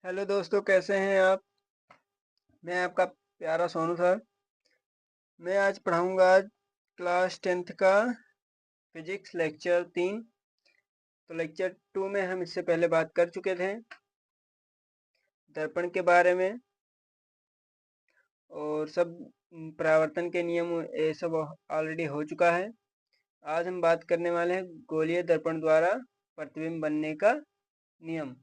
Hello दोस्तों, कैसे हैं आप। मैं आपका प्यारा सोनू सर। मैं आज पढ़ाऊंगा क्लास 10th का फिजिक्स लेक्चर 3। तो लेक्चर 2 में हम इससे पहले बात कर चुके थे दर्पण के बारे में और सब परावर्तन के नियम, ये सब ऑलरेडी हो चुका है। आज हम बात करने वाले हैं गोलीय दर्पण द्वारा प्रतिबिंब बनने का नियम।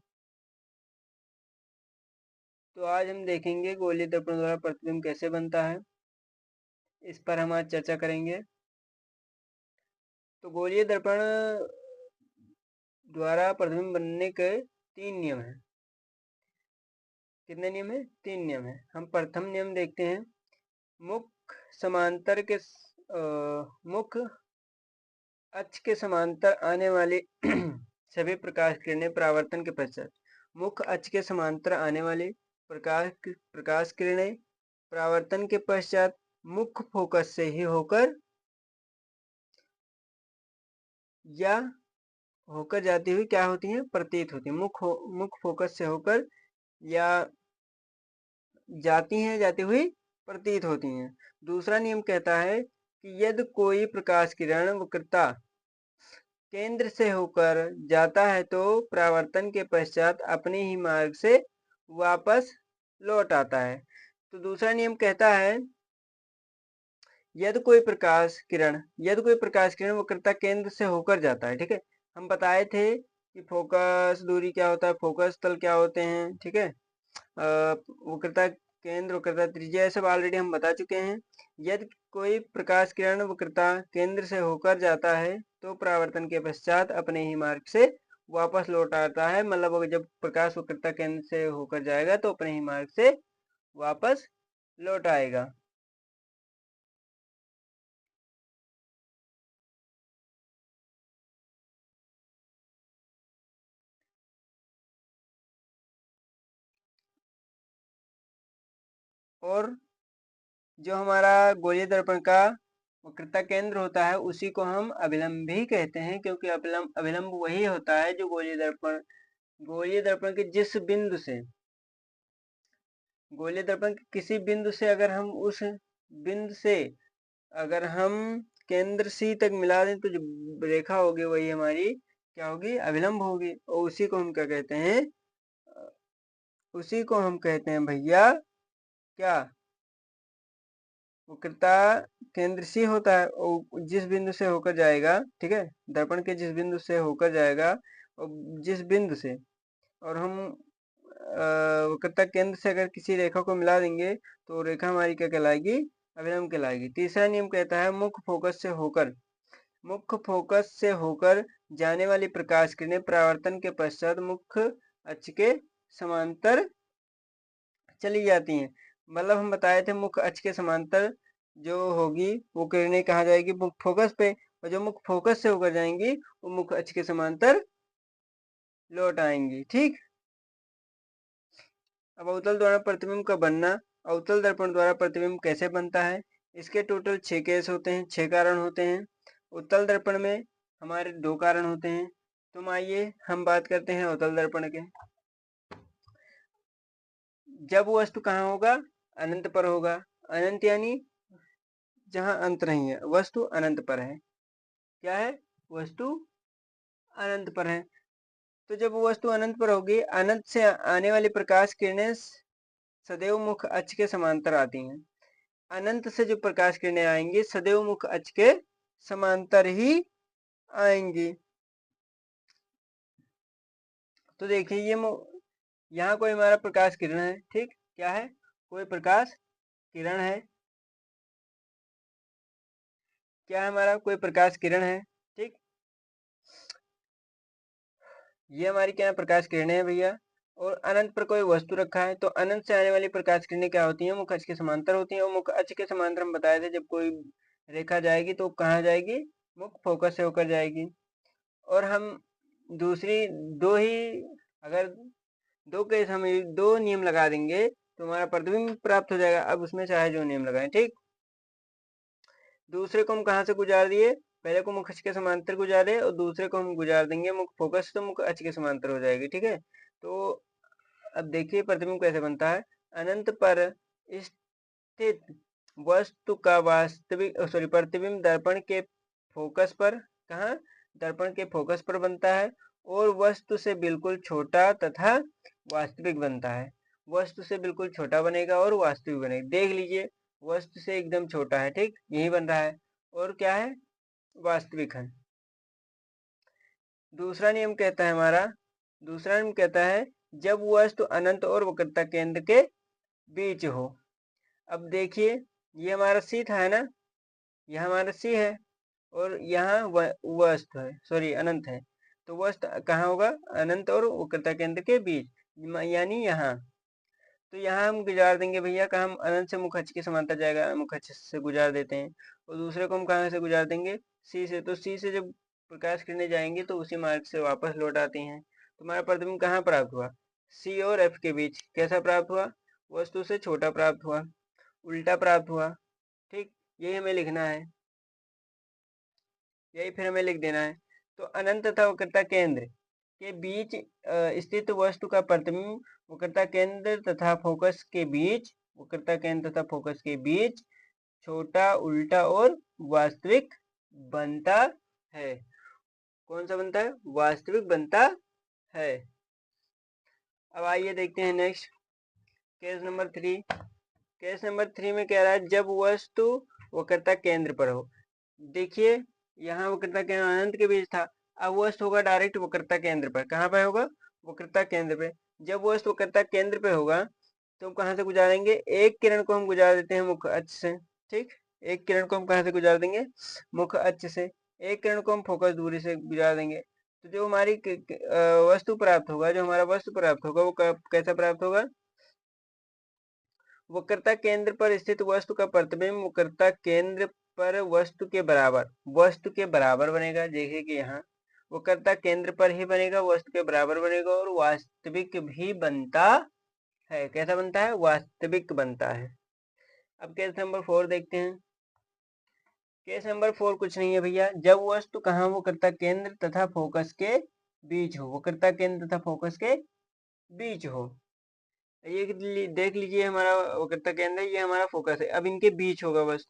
तो आज हम देखेंगे गोलीय दर्पण द्वारा प्रतिबिंब कैसे बनता है, इस पर हम आज चर्चा करेंगे। तो गोलीय दर्पण द्वारा प्रतिबिंब बनने के 3 नियम हैं। कितने नियम हैं? 3 नियम हैं। हम प्रथम नियम देखते हैं। मुख समांतर के मुख अक्ष के समांतर आने वाली सभी प्रकाश किरणें परावर्तन के पश्चात मुख अक्ष के समांतर आने वाली प्रकाश किरणें परावर्तन के पश्चात मुख्य फोकस से ही होकर या होकर जाती हुई क्या होती हैं? प्रतीत होती हैं। मुख्य फोकस से होकर या जाती हुई प्रतीत होती हैं। दूसरा नियम कहता है कि यदि कोई प्रकाश किरण वक्रता केंद्र से होकर जाता है तो परावर्तन के पश्चात अपने ही मार्ग से वापस लौट आता है। तो दूसरा नियम कहता है यदि कोई प्रकाश किरण वक्रता केंद्र से होकर जाता है। ठीक है, हम बताए थे कि फोकस दूरी क्या होता है, फोकस तल क्या होते हैं। ठीक है, वक्रता केंद्र, वक्रता त्रिज्या, ये सब ऑलरेडी हम बता चुके हैं। यदि कोई प्रकाश किरण वक्रता केंद्र से होकर जाता है तो परावर्तन के पश्चात अपने ही मार्ग से वापस लौट आता है। मतलब जब प्रकाश वक्रता केंद्र से होकर जाएगा तो अपने ही मार्ग से वापस लौट आएगा। और जो हमारा गोलीय दर्पण का वक्रता केंद्र होता है उसी को हम अभिलंब भी कहते हैं, क्योंकि अभिलंब वही होता है जो गोलीय दर्पण के जिस बिंदु से गोलीय दर्पण के किसी बिंदु से अगर हम उस बिंदु से अगर हम केंद्र सी तक मिला दें तो जो रेखा होगी वही हमारी क्या होगी? अभिलंब होगी। और उसी को हम क्या कहते हैं? उसी को हम कहते हैं भैया क्या? वक्रता केंद्र सी होता है और जिस बिंदु से होकर जाएगा, ठीक है, दर्पण के जिस बिंदु से होकर जाएगा और जिस बिंदु से, और हम वक्रता केंद्र से अगर किसी रेखा को मिला देंगे तो रेखा हमारी क्या कहलाएगी? अभिलंब कहलाएगी। तीसरा नियम कहता है मुख्य फोकस से होकर जाने वाली प्रकाश किरणें परावर्तन के पश्चात मुख्य अक्ष के समांतर चली जाती हैं। मतलब हम बताए थे मुख्य अक्ष के समांतर जो होगी वो किरणें कहाँ जाएगी? मुख्य फोकस पे। और जो मुख्य फोकस से होकर जाएंगी वो मुख्य अक्ष के समांतर लौट आएंगी। ठीक। अब अवतल द्वारा प्रतिबिंब का बनना। अवतल दर्पण द्वारा प्रतिबिंब कैसे बनता है? इसके टोटल 6 केस होते हैं, 6 कारण होते हैं। उत्तल दर्पण में हमारे 2 कारण होते हैं। तुम आइए हम बात करते हैं अवतल दर्पण के। जब वस्तु कहाँ होगा? अनंत पर होगा। अनंत यानी जहां अंत नहीं है, वस्तु अनंत पर है। क्या है? वस्तु अनंत पर है। तो जब वस्तु अनंत पर होगी, अनंत से आने वाली प्रकाश किरणें सदैव मुख्य अक्ष के समांतर आती हैं। अनंत से जो प्रकाश किरणें आएंगी सदैव मुख्य अक्ष के समांतर ही आएंगी। तो देखिए ये यहाँ कोई हमारा प्रकाश किरण है। ठीक, क्या है? कोई प्रकाश किरण है। क्या है हमारा? कोई प्रकाश किरण है। ठीक, ये हमारी क्या है? प्रकाश किरणें हैं भैया। और अनंत पर कोई वस्तु रखा है तो अनंत से आने वाली प्रकाश किरणें क्या होती हैं? मुख्य अक्ष के समांतर होती हैं। और मुख्य अक्ष के समांतर हम बताए थे जब कोई रेखा जाएगी तो कहाँ जाएगी? मुख्य फोकस से होकर जाएगी। और हम दूसरी दो ही अगर दो केस हम 2 नियम लगा देंगे तो हमारा प्रतिबिंब प्राप्त हो जाएगा। अब उसमें चाहे जो नियम लगाएं। ठीक, दूसरे को हम कहाँ से गुजार दिए? पहले को मुख्य अक्ष के समांतर गुजारे और दूसरे को हम गुजार देंगे मुख्य फोकस, तो मुख्य अक्ष के समांतर हो जाएगी। ठीक है, तो अब देखिए प्रतिबिंब कैसे बनता है। अनंत पर स्थित वस्तु का वास्तविक प्रतिबिंब दर्पण के फोकस पर, कहाँ, दर्पण के फोकस पर बनता है और वस्तु से बिल्कुल छोटा तथा वास्तविक बनता है। वस्तु से बिल्कुल छोटा बनेगा और वास्तविक बनेगा। देख लीजिए, वस्तु से एकदम छोटा है, ठीक, यही बन रहा है, और क्या है, वास्तविक है। दूसरा नियम कहता है हमारा, दूसरा नियम कहता है जब वस्तु अनंत और वक्रता केंद्र के बीच हो। अब देखिए, ये हमारा सी था, है ना, यह हमारा सी है और यहाँ वस्तु है, सॉरी अनंत है, तो वस्तु कहाँ होगा, अनंत और वक्रता केंद्र के बीच, यानी यहाँ। तो यहाँ हम गुजार देंगे भैया, कहाँ, हम अनंत से मुख अक्ष के समांतर जाएगा, मुख अक्ष से गुजार देते हैं, और दूसरे को हम कहाँ से गुजार देंगे, सी से। तो सी से जब प्रकाश किरणें जाएंगी तो उसी मार्ग से वापस लौट आती हैं। तो हमारा प्रतिबिंब कहाँ प्राप्त हुआ, सी और एफ के बीच। कैसा प्राप्त हुआ, वस्तु से छोटा प्राप्त हुआ, उल्टा प्राप्त हुआ, ठीक, यही हमें लिखना है, यही फिर हमें लिख देना है। तो अनंत तथा वक्रता केंद्र के बीच स्थित वस्तु का प्रतिबिंब वक्रता केंद्र तथा फोकस के बीच, वक्रता केंद्र तथा फोकस के बीच छोटा, उल्टा और वास्तविक बनता है। कौन सा बनता है, वास्तविक बनता है। अब आइए देखते हैं next case number 3। Case number 3 में कह रहा है जब वस्तु वक्रता केंद्र पर हो। देखिए, यहाँ वक्रता केंद्र अनंत के बीच था, अब वस्तु होगा डायरेक्ट वक्रता केंद्र पर। कहाँ पर होगा, वक्रता केंद्र पे। जब वस्तु वक्रता केंद्र पे होगा तो कहाँ से गुजारेंगे, एक किरण को हम गुजार देते हैं मुख अक्ष से, ठीक, एक किरण को हम कहाँ से गुजार देंगे, मुख अक्ष से। एक किरण को हम फोकस दूरी से गुजार देंगे। तो जो हमारी वस्तु प्राप्त होगा, जो हमारा वस्तु प्राप्त होगा वो कैसा प्राप्त होगा, वक्रता केंद्र पर स्थित वस्तु का प्रतिबिंब वक्रता केंद्र पर वस्तु के बराबर, वस्तु के बराबर बनेगा। देखिए कि यहाँ वक्रता केंद्र पर ही बनेगा, वस्तु के बराबर बनेगा और वास्तविक भी बनता है। कैसा बनता है, वास्तविक बनता है। अब केस नंबर 4 देखते हैं। केस नंबर 4 कुछ नहीं है भैया, जब वस्तु कहाँ, वक्रता केंद्र तथा फोकस के बीच हो, वक्रता केंद्र तथा फोकस के बीच हो। ये देख लीजिए, हमारा वक्रता केंद्र है, ये हमारा फोकस है, अब इनके बीच होगा बस।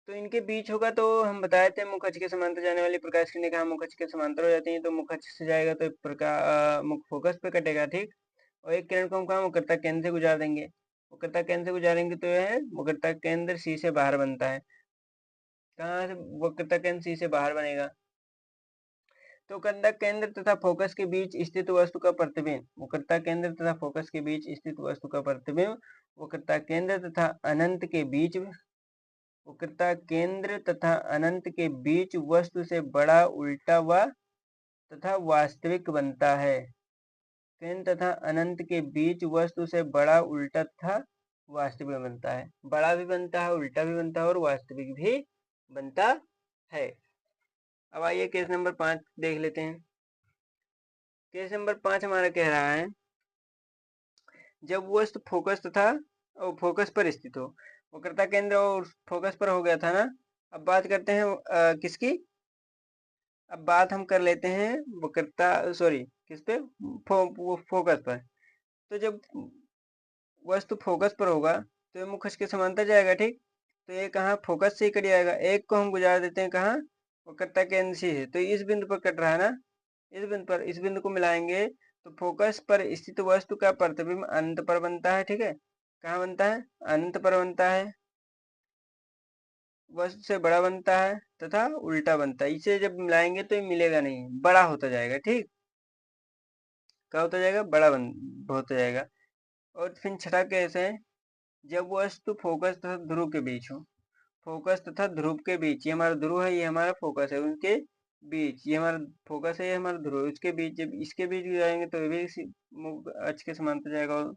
तो इनके बीच होगा तो हम बताए थे मुख अक्ष के समांतर जाने वाली प्रकाश किरणें कहाँ, मुख अक्ष के समांतर हो जाती हैं, तो मुख अक्ष से जाएगा तो मुख फोकस पे कटेगा, ठीक, और एक किरण को हम कहाँ, वक्रता केंद्र से गुजार देंगे। वक्रता केंद्र से गुजारेंगे तो यह है वक्रता केंद्र सी से बाहर बनता है। कहाँ से वक्रता केंद्र सी से बाहर बनेगा, तो वक्रता केंद्र तथा फोकस के बीच स्थित वस्तु का प्रतिबिंब, वक्रता केंद्र तथा फोकस के बीच स्थित वस्तु का प्रतिबिंब वक्रता केंद्र तथा अनंत के बीच, वक्रता केंद्र तथा अनंत के बीच वस्तु से बड़ा, उल्टा व तथा वास्तविक बनता है। केंद्र तथा अनंत के बीच वस्तु से बड़ा, उल्टा तथा वास्तविक बनता है। बड़ा भी बनता है, उल्टा भी बनता है और वास्तविक भी बनता है। अब आइए केस नंबर 5 देख लेते हैं। केस नंबर 5 हमारा कह रहा है जब वस्तु फोकस तथा फोकस पर स्थित हो। वक्रता केंद्र और फोकस पर हो गया था ना। अब बात करते हैं किसकी, अब बात हम कर लेते हैं वक्रता, सॉरी किस पे, फोकस पर। तो जब वस्तु फोकस पर होगा तो ये मुख अक्ष के समांतर जाएगा, ठीक, तो ये कहाँ, फोकस से ही कट जाएगा। एक को हम गुजार देते हैं कहाँ, वक्रता केंद्र से, तो इस बिंदु पर कट रहा है ना, इस बिंदु पर, इस बिंदु को मिलाएंगे तो फोकस पर स्थित वस्तु का प्रतिबिंब अनंत पर बनता है, ठीक है, कहाँ बनता है, अनंत पर बनता है, वस्तु से बड़ा बनता है तथा उल्टा बनता है। इसे जब मिलाएंगे तो ये मिलेगा नहीं, बड़ा होता जाएगा, ठीक, क्या होता जाएगा, बड़ा होता जाएगा। और फिर छठा कैसे है, जब वस्तु फोकस तथा ध्रुव के बीच हो। फोकस तथा ध्रुव के बीच, ये हमारा ध्रुव है, ये हमारा फोकस है, उनके बीच, ये हमारा फोकस है, ये हमारा ध्रुव, इसके बीच, जब इसके बीच भी जाएंगे तो ये भी अक्ष के समांतर जाएगा और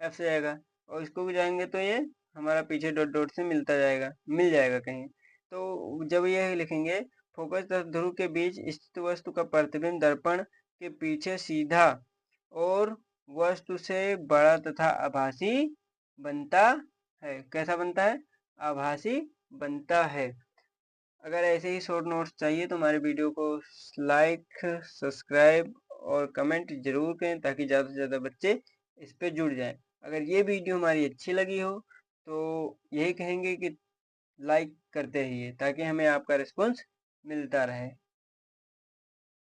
एफ से जाएगा, और इसको भी जाएंगे तो ये हमारा पीछे डॉट डॉट से मिलता जाएगा, मिल जाएगा कहीं। तो जब ये लिखेंगे फोकस तथा ध्रुव के बीच स्थित वस्तु का प्रतिबिंब दर्पण के पीछे सीधा और वस्तु से बड़ा तथा आभासी बनता है। कैसा बनता है, आभासी बनता है। अगर ऐसे ही शॉर्ट नोट्स चाहिए तो हमारे वीडियो को लाइक, सब्सक्राइब और कमेंट ज़रूर करें ताकि ज़्यादा से ज़्यादा बच्चे इस पे जुड़ जाएँ। अगर ये वीडियो हमारी अच्छी लगी हो तो यही कहेंगे कि लाइक करते रहिए ताकि हमें आपका रिस्पॉन्स मिलता रहे।